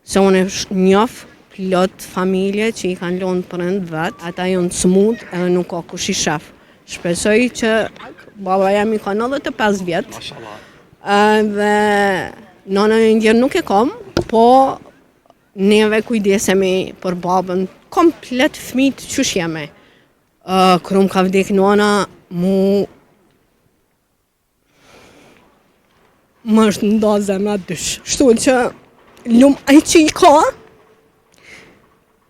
Se unë njoh plot familje që i kanë lënë prind vet, ata janë të smut edhe nuk ka kush i shef. Shpresoj që baba jam i ka 95 vjet. Dhe nana e ndjer nuk e kam, po neve kujdesemi për babën komplet fëmijët qysh jemi. Kur ka vdek nana, më është nda zemra dysh. Shtu që lum ai që i ka,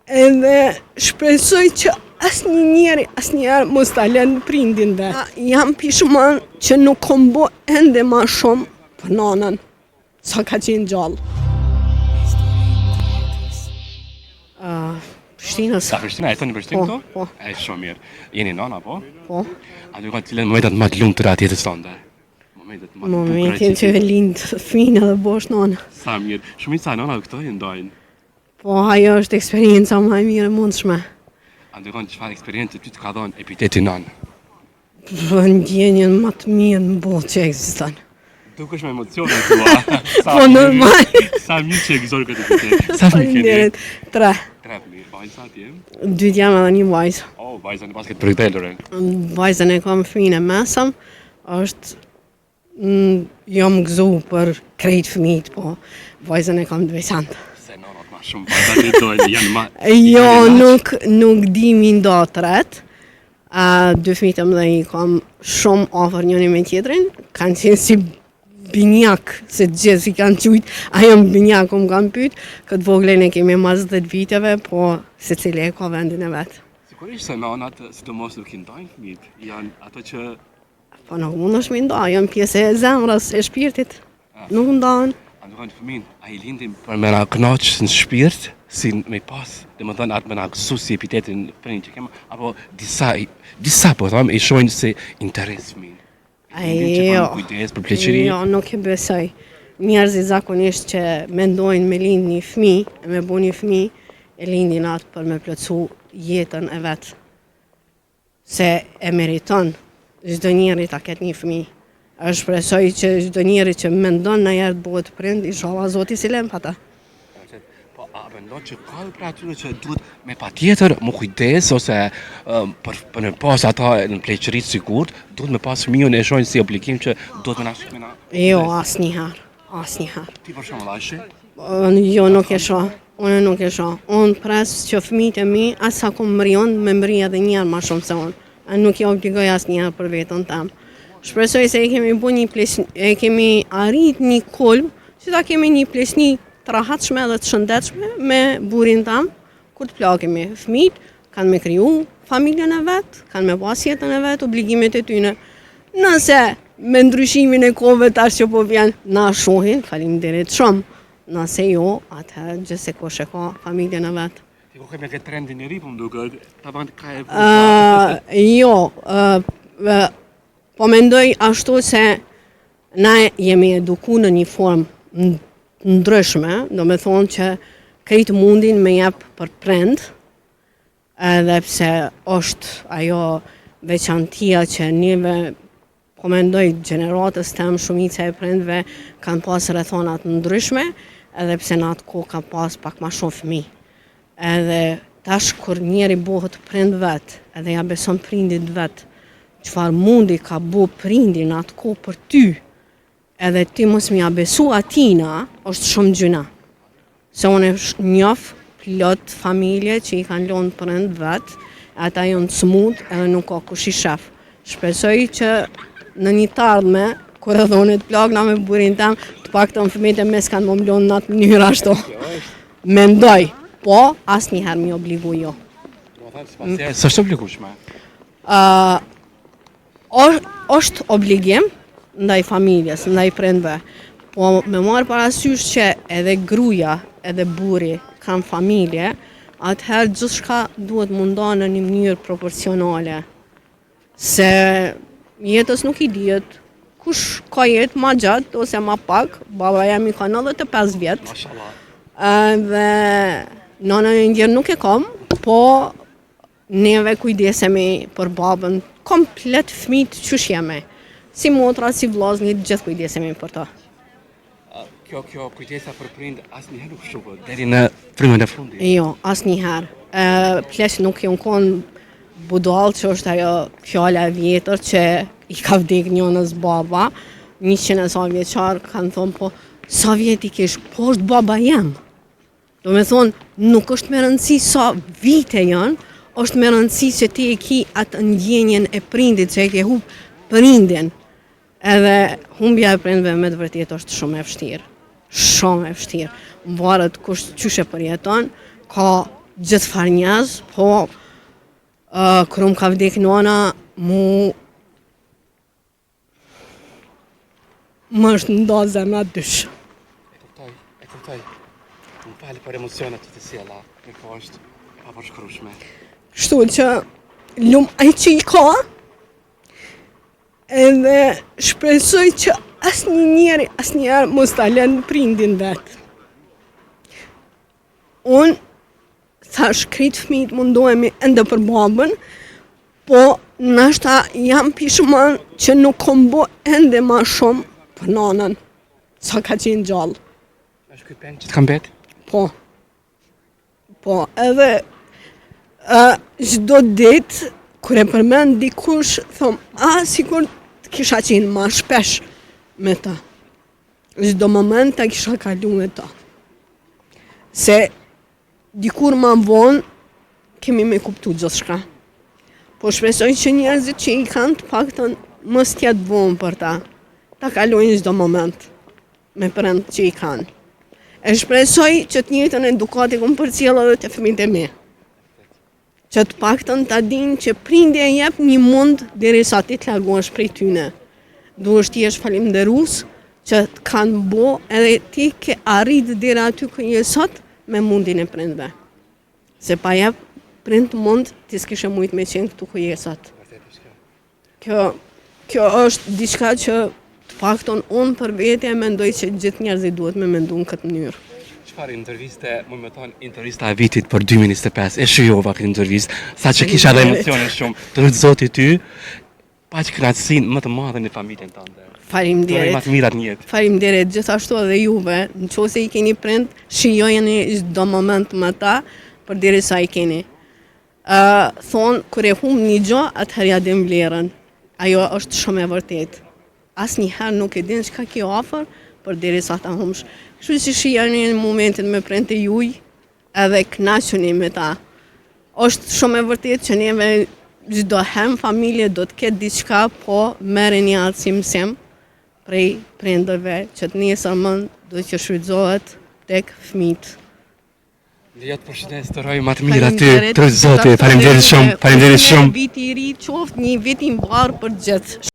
edhe shpresoj që asnjëherë mos ta lën prindin vet. Jam pishman që nuk kom bo ende ma shumë për nanën, sa ka qenë gjallë. Prishtinës. Sa Prishtina, e të një Prishtinë këto? Po. E shumë mirë. Jeni nana, po? Po. A do kanë cilën momentet më të lumtura të jetës sonde? Momentin që lind fëmijë dhe bosh nana. Sa mirë. Shumica nana këto i ndajnë. Po, ajo është eksperienca më e mirë e mundshme. A do kanë çfarë eksperiencë ty të ka dhënë epiteti nanë? Ndjenjen më të mirë në botë që ekziston. Dukesh me emocione tua. Po normal. Sa mirë që e gëzon këtë epitet. Sa mirë keni? 3. 3 mirë. Vajza ti jem? 2 jam edhe 1 vajzë. Oh, vajza në basket për këtë Vajzën e kam fëmijën e mesëm, është jam gëzu për krejt fëmijët, po vajzën e kam 2 veçantë. Se nanat ma shumë vajza një dojnë, janë ma... Jo, nuk di mi nda të ret. 2 fëmijët e mëdhenj i kam shumë afër njëri me tjetrin, kanë qenë si binjak, se gjithë si kanë qujt, a jam binjak, më kanë pyt, këtë voglen e kemi mas 10 viteve, po se cili e ka vendin e vetë. Sigurisht se nanat, sidomos nuk i ndajnë fëmijët, janë ato që... Po nuk mund është me nda, janë pjesë e zemrës, e shpirtit, nuk ndajnë. A nuk kanë fëmijën, a i lindin për me na knaqë në shpirt, si me pas, dhe më thënë atë me na gëzu si epitetin për një që kemë, apo disa po thëmë, i shojnë si interes fëmijën. Jo, nuk e besoj. Njerëzit zakonisht që mendojnë me lind një fëmijë, me bu një fëmijë, e lindin atë për me plotësu jetën e vetë. Se e meriton çdo njeri ta ketë një fëmijë. A shpresoj që çdo njeri që mendon në herë të bëhet prind, inshallah Zoti si lem ata. Po, a mendon që ka për atyre që duhet me patjetër më kujdes ose për me pas ata në pleqëri të sigurt, duhet me pas fëmijën e shohin si obligim që duhet me na shikojnë. Jo, asnjëherë. Ti për shembull a she? Jo, nuk e shoh. Unë nuk e shoh. Unë pres që fëmijët e mi asa ku mrijon me mri edhe një herë më shumë se unë. A nuk i obligoj asnjëherë për veten tam. Shpresoj se e kemi arrit një kulm që ta kemi një pleqni të rahatshme dhe të shëndetshme me burin tam, kur të plakemi. Fëmijët kanë me kriju familjen e vet, kanë me pas jetën e vet, obligimet e tyre. Nëse me ndryshimin e kohëve tash që po vjen, na shohin, faleminderit shumë. Nëse jo, atëherë gjithsesi e ka familjen e vet. Ti ku kemi këtë trendin e ri, po më duket, ta bën ka e Jo, po mendoj ashtu se na jemi eduku në një formë ndryshme, do me thonë që krejt mundin me jep për prind, edhe pse është ajo veçantia që njëve, po mendoj gjeneratës tem shumica e prindve kanë pas rrethonat ndryshme, edhe pse në atë kohë ka pas pak ma shumë fëmijë. Edhe tash kur njeri bëhet prind vet, edhe ja beson prindit vet, çfarë mundi ka bu prindi në atë kohë për ty, edhe ti mos m'ja besu atina, është shumë gjuna. Se unë njoh plot familje që i kanë lënë prind vet, ata janë të smut edhe nuk ka kush i shef. Shpresoj që në një të ardhme, kur edhe unë të plagna me burin tam, të paktën fëmijët e mes kanë më mlonë në atë mënyrë ashtu. Mendoj, po asnjëherë mi obligu jo. S'është obligueshme? Është obligim ndaj familjes, ndaj prindve, po me marrë parasysh që edhe gruaja, edhe burri kanë familje, atëherë gjithçka duhet mundon në një mënyrë proporcionale. Se jetës nuk i dihet, kush ka jetë ma gjatë ose ma pak, baba jam i ka 95 vjet. Mashallah. Dhe nana e ndjer nuk e kam, po neve kujdesemi për babën, komplet fëmijët qysh jemi. Si motra, si vllaznit, gjithë kujdesemi për ta. Kjo kujdesa për prind asnjëherë nuk shtuhet deri në frymën e fundit. Jo, asnjëherë. Pleq nuk jon kon budall që është ajo fjala e vjetër që i ka vdek njënës baba, 100 e sa vjeçar, kanë thonë po, sa vjet i kish, po është baba jem. Do me thonë, nuk është me rëndësi sa vite janë, është me rëndësi që ti e ki atë ndjenjen e prindit që e ke hub prindin. Edhe humbja e prindve me të vërtet është shumë e vështirë. Shumë e vështirë. Varet kush qyshe përjeton, ka gjithë farë njerëz, po kërëm ka vdek nona, më është nda zemra dysh. E kuptoj. Më falë për emocionet që të sjella, po është pa përshkrueshme. Kështu që lum ai që i ka, edhe shpresoj që asnjëherë mos ta lën prindin vet. Unë thash krejt fëmijët mundohemi ende për babën, po nashta jam pishman që nuk kom bo ende ma shumë për nanën, sa ka qenë gjallë. Është ky peng që të kam bet? Po, edhe çdo ditë, kur e përmend dikush, thom, sikur të kisha qenë ma shpesh me ta. Çdo moment ta kisha kalu me ta. Se dikur ma vonë, kemi me kuptu gjithçka. Po shpresoj që njerëzit që i kanë të paktën mos t'jetë vonë për ta. Ta kalojnë çdo moment me prind që i kanë. E shpresoj që të njëjtën edukat i kom përcjell edhe te fëmijët e mi. Që të paktën ta dinë që prindi e jep një mund derisa ti të largohesh prej tyne. Duhesh ti jesh falënderues që të kanë bo edhe ti ke arrit deri aty ku je sot me mundin e prindve. Se pa jep prind mund ti s'kishe mujt me qenë këtu ku je sot. Kjo është diçka që të paktën unë për vete e mendoj që gjithë njerëzit duhet me mendu në këtë mënyrë. Çfarë interviste, më me thonë, intervista e vitit për 2025, e shijova këtë intervistë, sa që kisha dhe emocione shumë, të rëtë zoti ty, pa që kënaqësinë më të madhe në familjen tënde. Faleminderit. Më të mirat në jetë. Faleminderit gjithashtu edhe juve, nëse i keni prind, shijojeni çdo moment me ta, përderisa i keni. Thonë, kur e humb një gjë, atëherë ja din vlerën. Ajo është shumë e vërtetë. Asnjëherë nuk e din çka ke afër, përderisa ta humbsh. Kështu që shijoni në momentin me prindët e juaj, edhe kënaquni me ta. Është shumë e vërtetë që neve çdo familje do të ketë diçka, po merreni atë si mësim prej prindërve që të nesërmën do të shfrytëzohet tek fëmijët. Dhe ja të përshëndes të roj më të mirë aty, të zoti, faleminderit shumë. Viti i ri qoftë një vit i mbarë për gjithë.